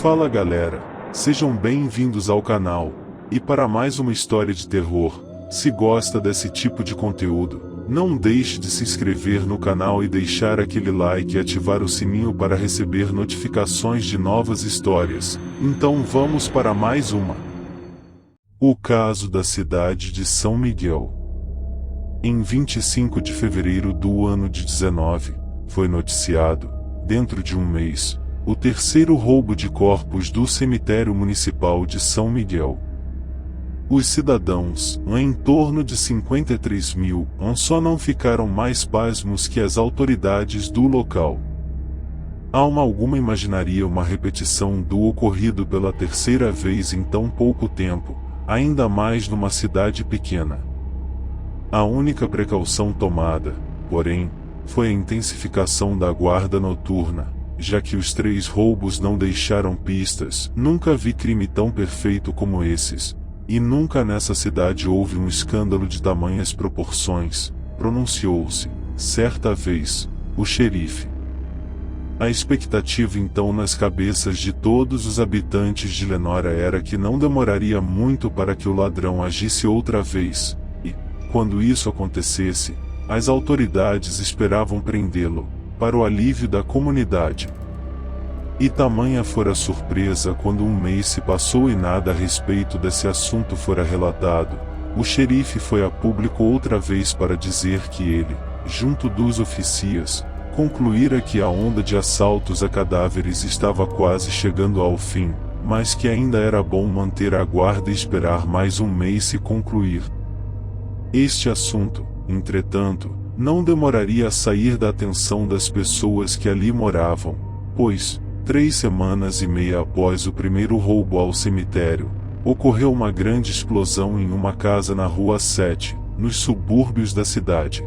Fala galera, sejam bem-vindos ao canal, e para mais uma história de terror. Se gosta desse tipo de conteúdo, não deixe de se inscrever no canal e deixar aquele like e ativar o sininho para receber notificações de novas histórias. Então vamos para mais uma. O caso da cidade de São Miguel. Em 25 de fevereiro do ano de 19, foi noticiado, dentro de um mês, o terceiro roubo de corpos do cemitério municipal de São Miguel. Os cidadãos, em torno de 53 mil, só não ficaram mais pasmos que as autoridades do local. Alma alguma imaginaria uma repetição do ocorrido pela terceira vez em tão pouco tempo, ainda mais numa cidade pequena. A única precaução tomada, porém, foi a intensificação da guarda noturna, já que os 3 roubos não deixaram pistas. Nunca vi crime tão perfeito como esses, e nunca nessa cidade houve um escândalo de tamanhas proporções, pronunciou-se, certa vez, o xerife. A expectativa então nas cabeças de todos os habitantes de Lenora era que não demoraria muito para que o ladrão agisse outra vez, e, quando isso acontecesse, as autoridades esperavam prendê-lo, para o alívio da comunidade. E tamanha fora a surpresa quando um mês se passou e nada a respeito desse assunto fora relatado. O xerife foi a público outra vez para dizer que ele, junto dos oficiais, concluíra que a onda de assaltos a cadáveres estava quase chegando ao fim, mas que ainda era bom manter a guarda e esperar mais um mês se concluir. Este assunto, entretanto, não demoraria a sair da atenção das pessoas que ali moravam, pois, 3 semanas e meia após o primeiro roubo ao cemitério, ocorreu uma grande explosão em uma casa na Rua 7, nos subúrbios da cidade.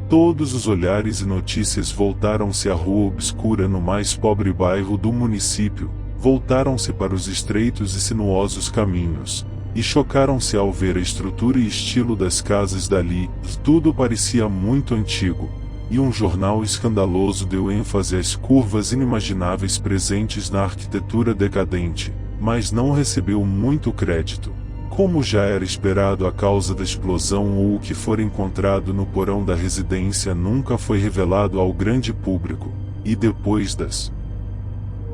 Todos os olhares e notícias voltaram-se à rua obscura no mais pobre bairro do município, voltaram-se para os estreitos e sinuosos caminhos, e chocaram-se ao ver a estrutura e estilo das casas dali. Tudo parecia muito antigo, e um jornal escandaloso deu ênfase às curvas inimagináveis presentes na arquitetura decadente, mas não recebeu muito crédito. Como já era esperado, a causa da explosão ou o que for encontrado no porão da residência nunca foi revelado ao grande público, e depois das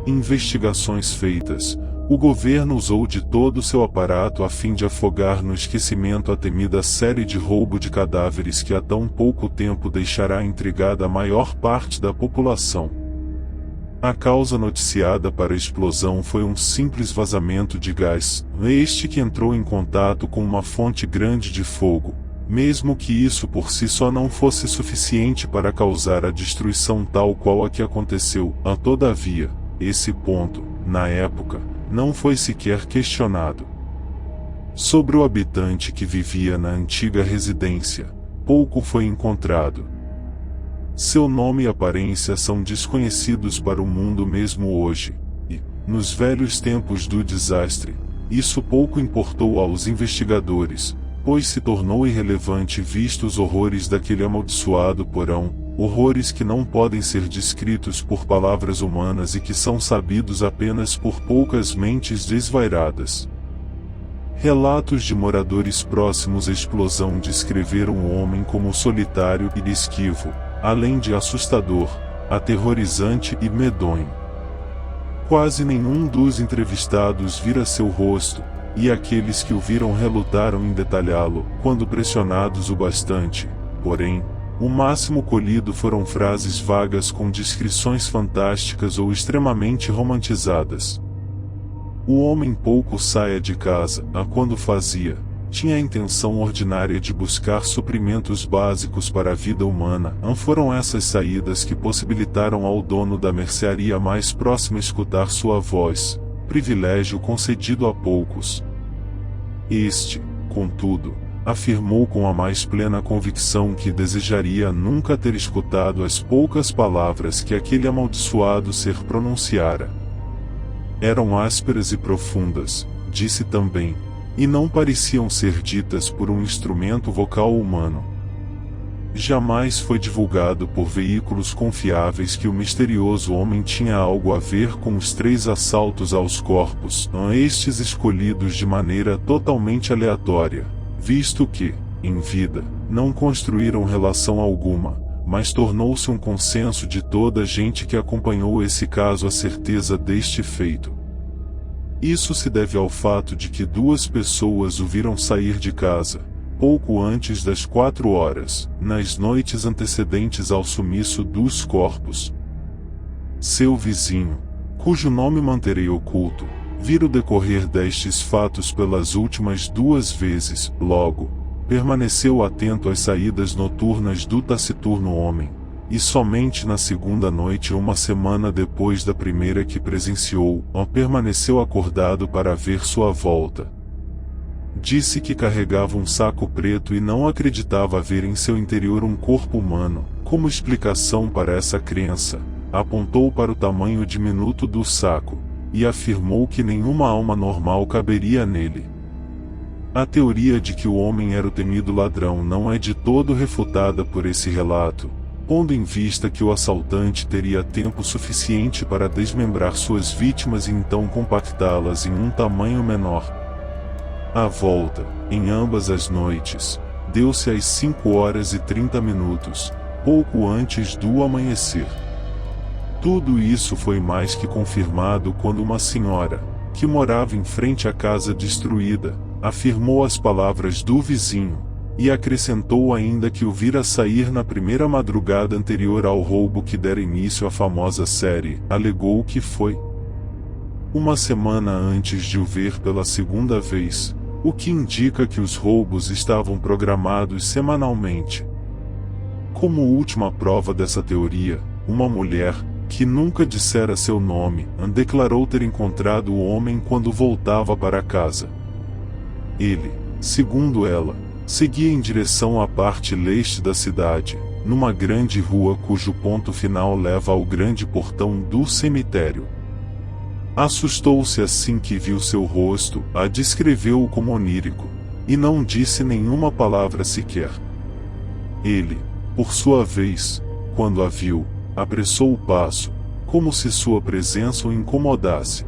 investigações feitas, o governo usou de todo o seu aparato a fim de afogar no esquecimento a temida série de roubo de cadáveres que há tão pouco tempo deixará intrigada a maior parte da população. A causa noticiada para a explosão foi um simples vazamento de gás, este que entrou em contato com uma fonte grande de fogo, mesmo que isso por si só não fosse suficiente para causar a destruição tal qual a que aconteceu. Todavia, esse ponto, na época, não foi sequer questionado. Sobre o habitante que vivia na antiga residência, pouco foi encontrado. Seu nome e aparência são desconhecidos para o mundo mesmo hoje, e, nos velhos tempos do desastre, isso pouco importou aos investigadores, pois se tornou irrelevante visto os horrores daquele amaldiçoado porão, horrores que não podem ser descritos por palavras humanas e que são sabidos apenas por poucas mentes desvairadas. Relatos de moradores próximos à explosão descreveram o homem como solitário e esquivo, além de assustador, aterrorizante e medonho. Quase nenhum dos entrevistados vira seu rosto, e aqueles que o viram relutaram em detalhá-lo, quando pressionados o bastante. Porém, o máximo colhido foram frases vagas com descrições fantásticas ou extremamente romantizadas. O homem pouco saía de casa, quando fazia, tinha a intenção ordinária de buscar suprimentos básicos para a vida humana. Foram essas saídas que possibilitaram ao dono da mercearia mais próxima escutar sua voz, privilégio concedido a poucos. Este, contudo, afirmou com a mais plena convicção que desejaria nunca ter escutado as poucas palavras que aquele amaldiçoado ser pronunciara. Eram ásperas e profundas, disse também, e não pareciam ser ditas por um instrumento vocal humano. Jamais foi divulgado por veículos confiáveis que o misterioso homem tinha algo a ver com os 3 assaltos aos corpos, estes escolhidos de maneira totalmente aleatória, visto que, em vida, não construíram relação alguma, mas tornou-se um consenso de toda a gente que acompanhou esse caso a certeza deste feito. Isso se deve ao fato de que 2 pessoas o viram sair de casa, pouco antes das 4 horas, nas noites antecedentes ao sumiço dos corpos. Seu vizinho, cujo nome manterei oculto, vira o decorrer destes fatos pelas últimas 2 vezes, logo, permaneceu atento às saídas noturnas do taciturno homem, e somente na segunda noite, uma semana depois da primeira que presenciou, permaneceu acordado para ver sua volta. Disse que carregava um saco preto e não acreditava ver em seu interior um corpo humano. Como explicação para essa crença, apontou para o tamanho diminuto do saco, e afirmou que nenhuma alma normal caberia nele. A teoria de que o homem era o temido ladrão não é de todo refutada por esse relato, pondo em vista que o assaltante teria tempo suficiente para desmembrar suas vítimas e então compactá-las em um tamanho menor. A volta, em ambas as noites, deu-se às 5h30, pouco antes do amanhecer. Tudo isso foi mais que confirmado quando uma senhora, que morava em frente à casa destruída, afirmou as palavras do vizinho, e acrescentou ainda que o vira sair na primeira madrugada anterior ao roubo que dera início à famosa série. Alegou que foi uma semana antes de o ver pela segunda vez, o que indica que os roubos estavam programados semanalmente. Como última prova dessa teoria, uma mulher, que nunca dissera seu nome, declarou ter encontrado o homem quando voltava para casa. Ele, segundo ela, seguia em direção à parte leste da cidade, numa grande rua cujo ponto final leva ao grande portão do cemitério. Assustou-se assim que viu seu rosto, a descreveu-o como onírico, e não disse nenhuma palavra sequer. Ele, por sua vez, quando a viu, apressou o passo, como se sua presença o incomodasse.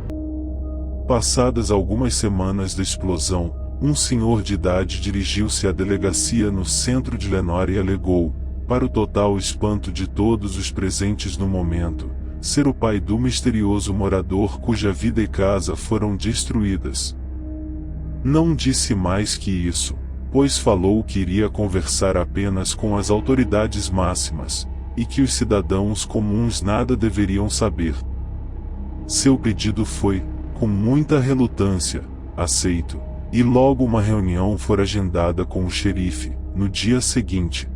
Passadas algumas semanas da explosão, um senhor de idade dirigiu-se à delegacia no centro de Lenore e alegou, para o total espanto de todos os presentes no momento, ser o pai do misterioso morador cuja vida e casa foram destruídas. Não disse mais que isso, pois falou que iria conversar apenas com as autoridades máximas, e que os cidadãos comuns nada deveriam saber. Seu pedido foi, com muita relutância, aceito, e logo uma reunião foi agendada com o xerife, no dia seguinte.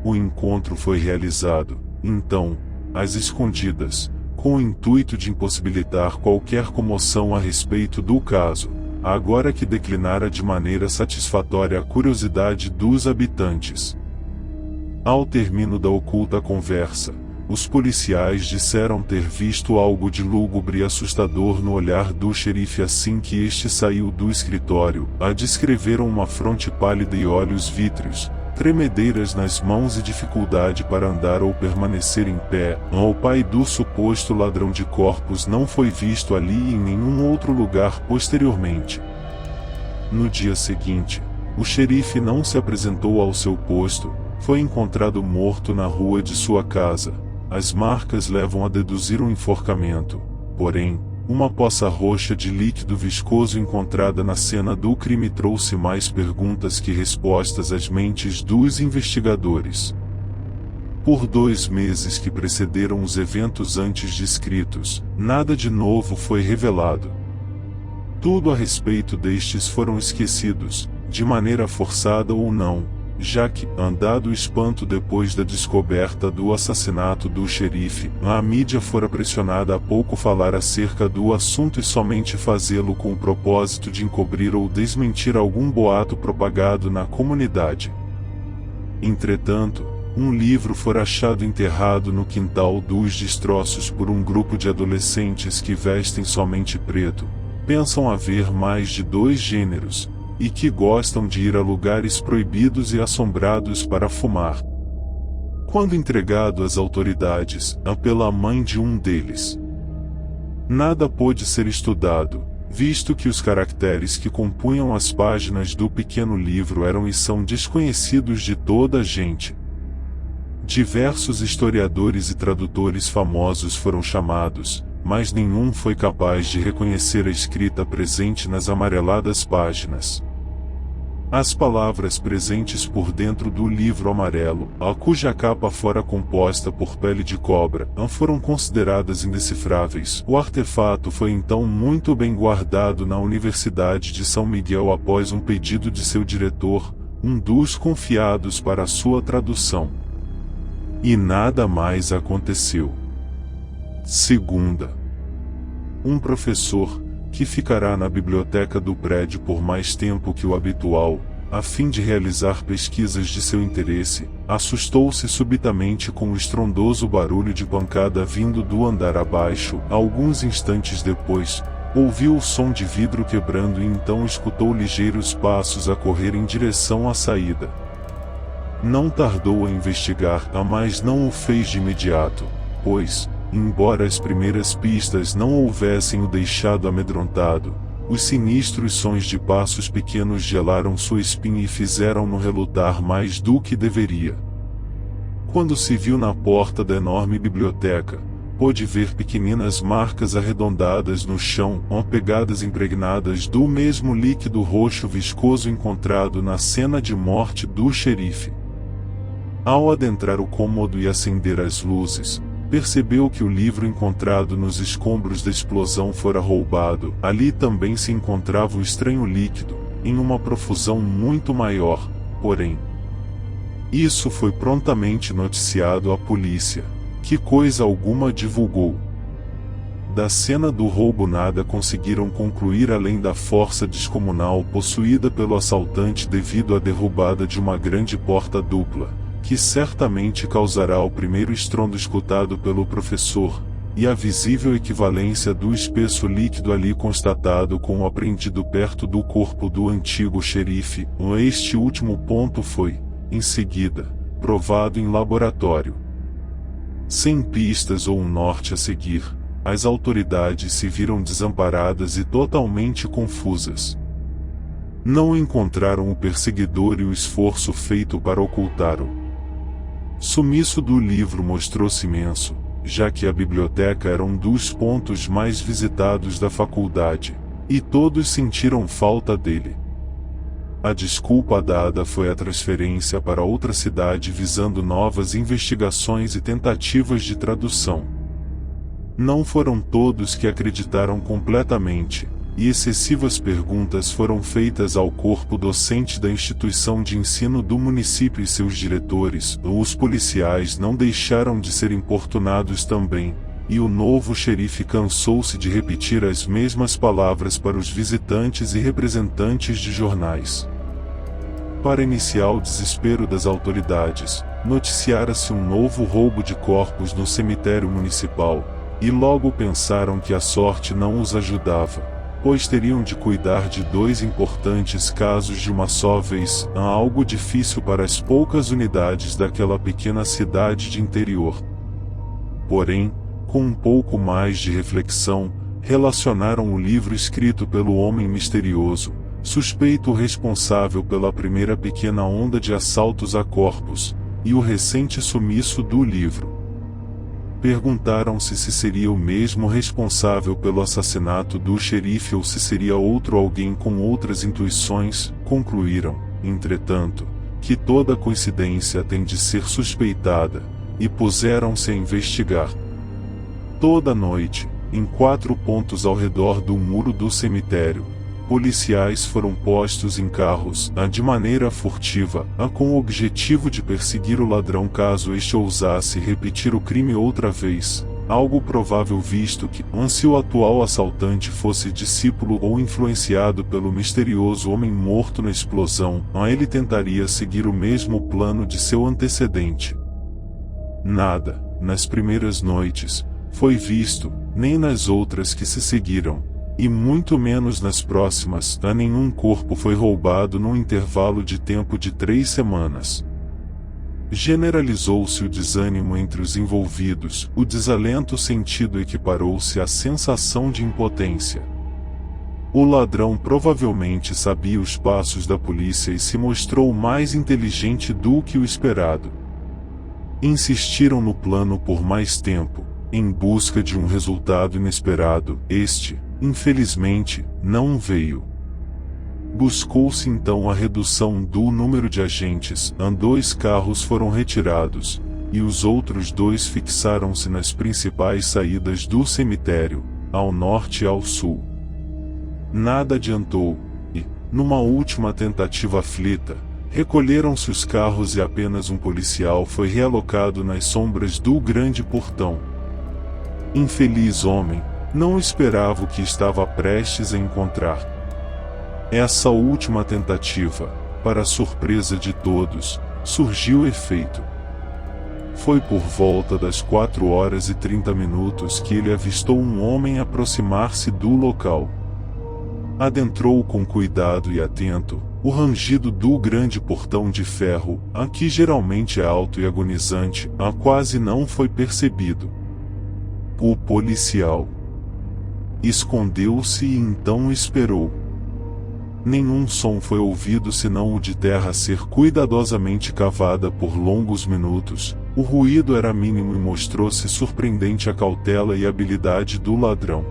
O encontro foi realizado, então, às escondidas, com o intuito de impossibilitar qualquer comoção a respeito do caso, agora que declinara de maneira satisfatória a curiosidade dos habitantes. Ao término da oculta conversa, os policiais disseram ter visto algo de lúgubre e assustador no olhar do xerife assim que este saiu do escritório. Descreveram uma fronte pálida e olhos vítreos, tremedeiras nas mãos e dificuldade para andar ou permanecer em pé. O pai do suposto ladrão de corpos não foi visto ali e em nenhum outro lugar posteriormente. No dia seguinte, o xerife não se apresentou ao seu posto, foi encontrado morto na rua de sua casa. As marcas levam a deduzir um enforcamento, porém, uma poça roxa de líquido viscoso encontrada na cena do crime trouxe mais perguntas que respostas às mentes dos investigadores. Por 2 meses que precederam os eventos antes descritos, nada de novo foi revelado. Tudo a respeito destes foram esquecidos, de maneira forçada ou não, já que, andado o espanto depois da descoberta do assassinato do xerife, a mídia fora pressionada a pouco falar acerca do assunto e somente fazê-lo com o propósito de encobrir ou desmentir algum boato propagado na comunidade. Entretanto, um livro fora achado enterrado no quintal dos destroços por um grupo de adolescentes que vestem somente preto. Pensam haver mais de 2 gêneros, e que gostam de ir a lugares proibidos e assombrados para fumar. Quando entregado às autoridades, pela mãe de um deles, nada pôde ser estudado, visto que os caracteres que compunham as páginas do pequeno livro eram e são desconhecidos de toda a gente. Diversos historiadores e tradutores famosos foram chamados, mas nenhum foi capaz de reconhecer a escrita presente nas amareladas páginas. As palavras presentes por dentro do livro amarelo, a cuja capa fora composta por pele de cobra, foram consideradas indecifráveis. O artefato foi então muito bem guardado na Universidade de São Miguel após um pedido de seu diretor, um dos confiados para sua tradução. E nada mais aconteceu. Segunda, um professor, que ficará na biblioteca do prédio por mais tempo que o habitual, a fim de realizar pesquisas de seu interesse, assustou-se subitamente com o estrondoso barulho de pancada vindo do andar abaixo. Alguns instantes depois, ouviu o som de vidro quebrando e então escutou ligeiros passos a correr em direção à saída. Não tardou a investigar, mas não o fez de imediato, pois, embora as primeiras pistas não houvessem o deixado amedrontado, os sinistros sons de passos pequenos gelaram sua espinha e fizeram-no relutar mais do que deveria. Quando se viu na porta da enorme biblioteca, pôde ver pequeninas marcas arredondadas no chão, pegadas impregnadas do mesmo líquido roxo viscoso encontrado na cena de morte do xerife. Ao adentrar o cômodo e acender as luzes, percebeu que o livro encontrado nos escombros da explosão fora roubado. Ali também se encontrava o estranho líquido, em uma profusão muito maior, porém. Isso foi prontamente noticiado à polícia, que coisa alguma divulgou. Da cena do roubo nada conseguiram concluir além da força descomunal possuída pelo assaltante devido à derrubada de uma grande porta dupla, que certamente causará o primeiro estrondo escutado pelo professor, e a visível equivalência do espesso líquido ali constatado com o apreendido perto do corpo do antigo xerife. Este último ponto foi, em seguida, provado em laboratório. Sem pistas ou um norte a seguir, as autoridades se viram desamparadas e totalmente confusas. Não encontraram o perseguidor e o esforço feito para ocultá-lo. Sumiço do livro mostrou-se imenso, já que a biblioteca era um dos pontos mais visitados da faculdade, e todos sentiram falta dele. A desculpa dada foi a transferência para outra cidade visando novas investigações e tentativas de tradução. Não foram todos que acreditaram completamente, e excessivas perguntas foram feitas ao corpo docente da instituição de ensino do município e seus diretores. Os policiais não deixaram de ser importunados também, e o novo xerife cansou-se de repetir as mesmas palavras para os visitantes e representantes de jornais. Para iniciar o desespero das autoridades, noticiara-se um novo roubo de corpos no cemitério municipal, e logo pensaram que a sorte não os ajudava, pois teriam de cuidar de dois importantes casos de uma só vez, algo difícil para as poucas unidades daquela pequena cidade de interior. Porém, com um pouco mais de reflexão, relacionaram o livro escrito pelo homem misterioso, suspeito responsável pela primeira pequena onda de assaltos a corpos, e o recente sumiço do livro. Perguntaram-se se seria o mesmo responsável pelo assassinato do xerife ou se seria outro alguém com outras intuições. Concluíram, entretanto, que toda coincidência tem de ser suspeitada, e puseram-se a investigar. Toda noite, em 4 pontos ao redor do muro do cemitério, policiais foram postos em carros, de maneira furtiva, com o objetivo de perseguir o ladrão caso este ousasse repetir o crime outra vez, algo provável visto que, se o atual assaltante fosse discípulo ou influenciado pelo misterioso homem morto na explosão, ele tentaria seguir o mesmo plano de seu antecedente. Nada, nas primeiras noites, foi visto, nem nas outras que se seguiram. e muito menos nas próximas. Nenhum corpo foi roubado num intervalo de tempo de 3 semanas. Generalizou-se o desânimo entre os envolvidos, o desalento sentido equiparou-se à sensação de impotência. O ladrão provavelmente sabia os passos da polícia e se mostrou mais inteligente do que o esperado. Insistiram no plano por mais tempo, em busca de um resultado inesperado. Este, infelizmente, não veio. Buscou-se então a redução do número de agentes. 2 carros foram retirados, e os outros 2 fixaram-se nas principais saídas do cemitério, ao norte e ao sul. Nada adiantou, e, numa última tentativa aflita, recolheram-se os carros e apenas um policial foi realocado nas sombras do grande portão. Infeliz homem, não esperava o que estava prestes a encontrar. Essa última tentativa, para a surpresa de todos, surgiu efeito. Foi por volta das 4h30 que ele avistou um homem aproximar-se do local. Adentrou com cuidado e atento. O rangido do grande portão de ferro, que geralmente é alto e agonizante, quase não foi percebido. O policial escondeu-se e então esperou. Nenhum som foi ouvido senão o de terra ser cuidadosamente cavada por longos minutos. O ruído era mínimo e mostrou-se surpreendente a cautela e habilidade do ladrão.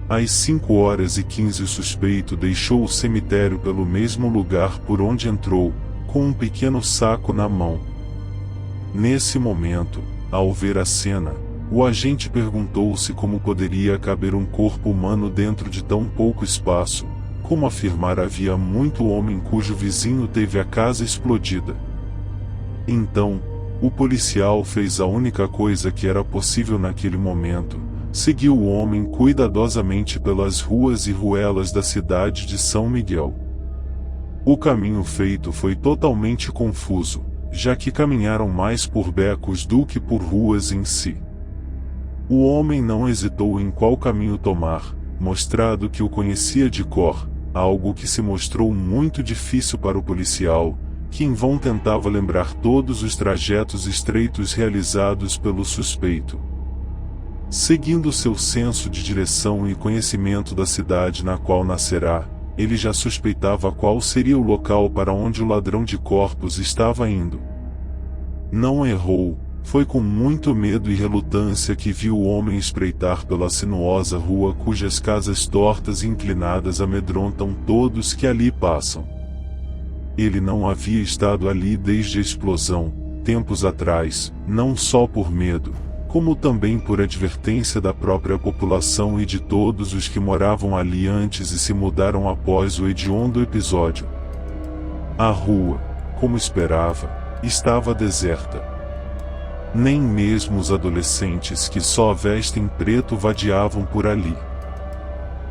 Às 5h15 o suspeito deixou o cemitério pelo mesmo lugar por onde entrou, com um pequeno saco na mão. Nesse momento, ao ver a cena, o agente perguntou-se como poderia caber um corpo humano dentro de tão pouco espaço, como afirmar havia muito homem cujo vizinho teve a casa explodida. Então, o policial fez a única coisa que era possível naquele momento. Seguiu o homem cuidadosamente pelas ruas e ruelas da cidade de São Miguel. O caminho feito foi totalmente confuso, já que caminharam mais por becos do que por ruas em si. O homem não hesitou em qual caminho tomar, mostrado que o conhecia de cor, algo que se mostrou muito difícil para o policial, que em vão tentava lembrar todos os trajetos estreitos realizados pelo suspeito. Seguindo seu senso de direção e conhecimento da cidade na qual nascerá, ele já suspeitava qual seria o local para onde o ladrão de corpos estava indo. Não errou, foi com muito medo e relutância que viu o homem espreitar pela sinuosa rua cujas casas tortas e inclinadas amedrontam todos que ali passam. Ele não havia estado ali desde a explosão, tempos atrás, não só por medo, como também por advertência da própria população e de todos os que moravam ali antes e se mudaram após o hediondo episódio. A rua, como esperava, estava deserta. Nem mesmo os adolescentes que só vestem preto vadiavam por ali.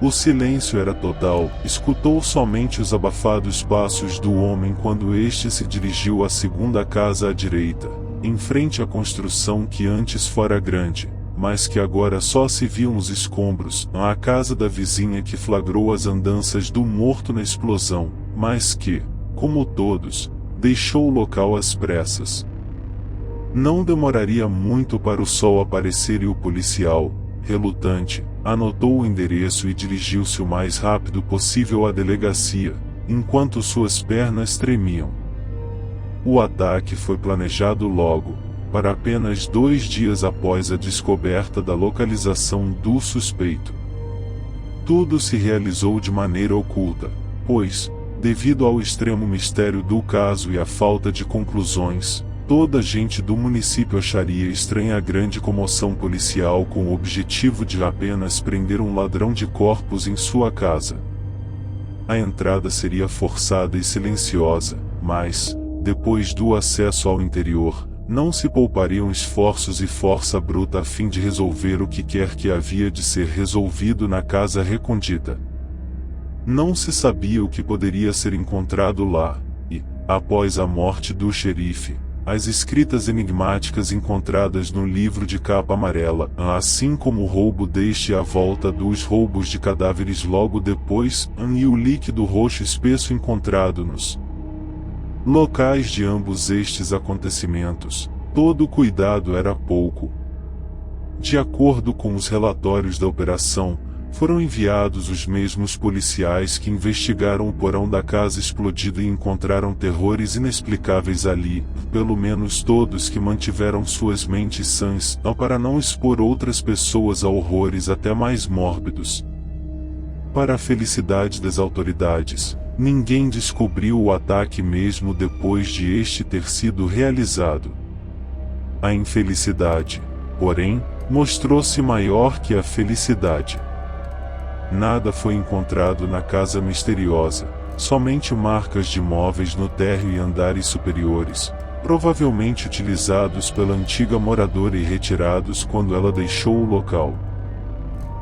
O silêncio era total, escutou somente os abafados passos do homem quando este se dirigiu à segunda casa à direita, em frente à construção que antes fora grande, mas que agora só se viam os escombros, a casa da vizinha que flagrou as andanças do morto na explosão, mas que, como todos, deixou o local às pressas. Não demoraria muito para o sol aparecer e o policial, relutante, anotou o endereço e dirigiu-se o mais rápido possível à delegacia, enquanto suas pernas tremiam. O ataque foi planejado logo, para apenas 2 dias após a descoberta da localização do suspeito. Tudo se realizou de maneira oculta, pois, devido ao extremo mistério do caso e à falta de conclusões, toda a gente do município acharia estranha a grande comoção policial com o objetivo de apenas prender um ladrão de corpos em sua casa. A entrada seria forçada e silenciosa, mas, depois do acesso ao interior, não se poupariam esforços e força bruta a fim de resolver o que quer que havia de ser resolvido na casa recôndita. Não se sabia o que poderia ser encontrado lá, e, após a morte do xerife, as escritas enigmáticas encontradas no livro de capa amarela, assim como o roubo deste e a volta dos roubos de cadáveres logo depois, e o líquido roxo espesso encontrado nos locais de ambos estes acontecimentos. Todo cuidado era pouco. De acordo com os relatórios da operação, foram enviados os mesmos policiais que investigaram o porão da casa explodida e encontraram terrores inexplicáveis ali, pelo menos todos que mantiveram suas mentes sãs, para não expor outras pessoas a horrores até mais mórbidos. Para a felicidade das autoridades, ninguém descobriu o ataque mesmo depois de este ter sido realizado. A infelicidade, porém, mostrou-se maior que a felicidade. Nada foi encontrado na casa misteriosa, somente marcas de móveis no térreo e andares superiores, provavelmente utilizados pela antiga moradora e retirados quando ela deixou o local.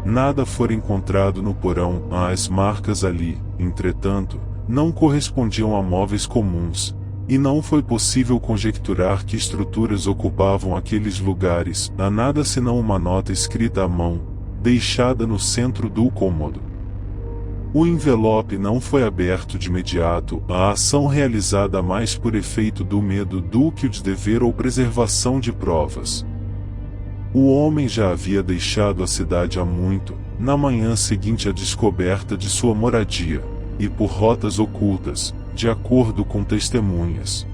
Nada foi encontrado no porão, as marcas ali, entretanto, não correspondiam a móveis comuns, e não foi possível conjecturar que estruturas ocupavam aqueles lugares, a nada senão uma nota escrita à mão, deixada no centro do cômodo. O envelope não foi aberto de imediato, a ação realizada mais por efeito do medo do que de dever ou preservação de provas. O homem já havia deixado a cidade há muito, na manhã seguinte à descoberta de sua moradia, e por rotas ocultas, de acordo com testemunhas.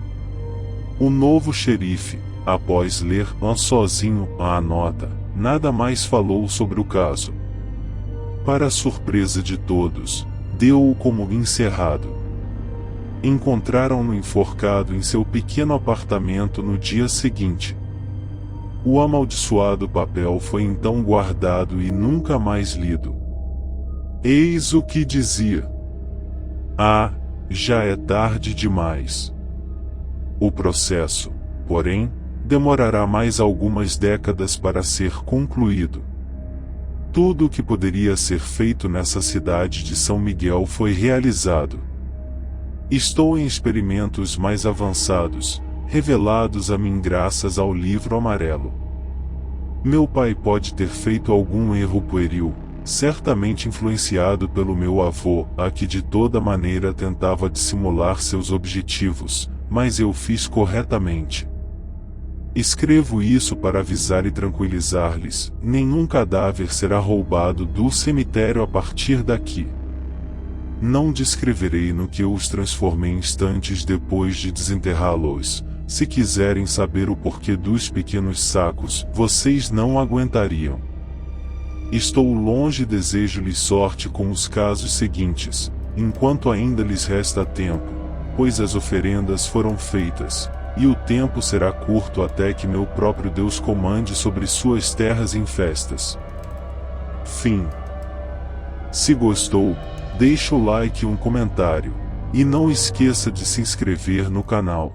O novo xerife, após ler sozinho a nota, nada mais falou sobre o caso. Para a surpresa de todos, deu-o como encerrado. Encontraram-no enforcado em seu pequeno apartamento no dia seguinte. O amaldiçoado papel foi então guardado e nunca mais lido. Eis o que dizia: "Ah, já é tarde demais." O processo, porém, demorará mais algumas décadas para ser concluído. Tudo o que poderia ser feito nessa cidade de São Miguel foi realizado. Estou em experimentos mais avançados, revelados a mim graças ao livro amarelo. Meu pai pode ter feito algum erro pueril, certamente influenciado pelo meu avô, a que de toda maneira tentava dissimular seus objetivos, mas eu fiz corretamente. Escrevo isso para avisar e tranquilizar-lhes: nenhum cadáver será roubado do cemitério a partir daqui. Não descreverei no que eu os transformei instantes depois de desenterrá-los. Se quiserem saber o porquê dos pequenos sacos, vocês não aguentariam. Estou longe e desejo-lhes sorte com os casos seguintes, enquanto ainda lhes resta tempo, pois as oferendas foram feitas, e o tempo será curto até que meu próprio Deus comande sobre suas terras em festas. Fim. Se gostou, deixa o like e um comentário, e não esqueça de se inscrever no canal.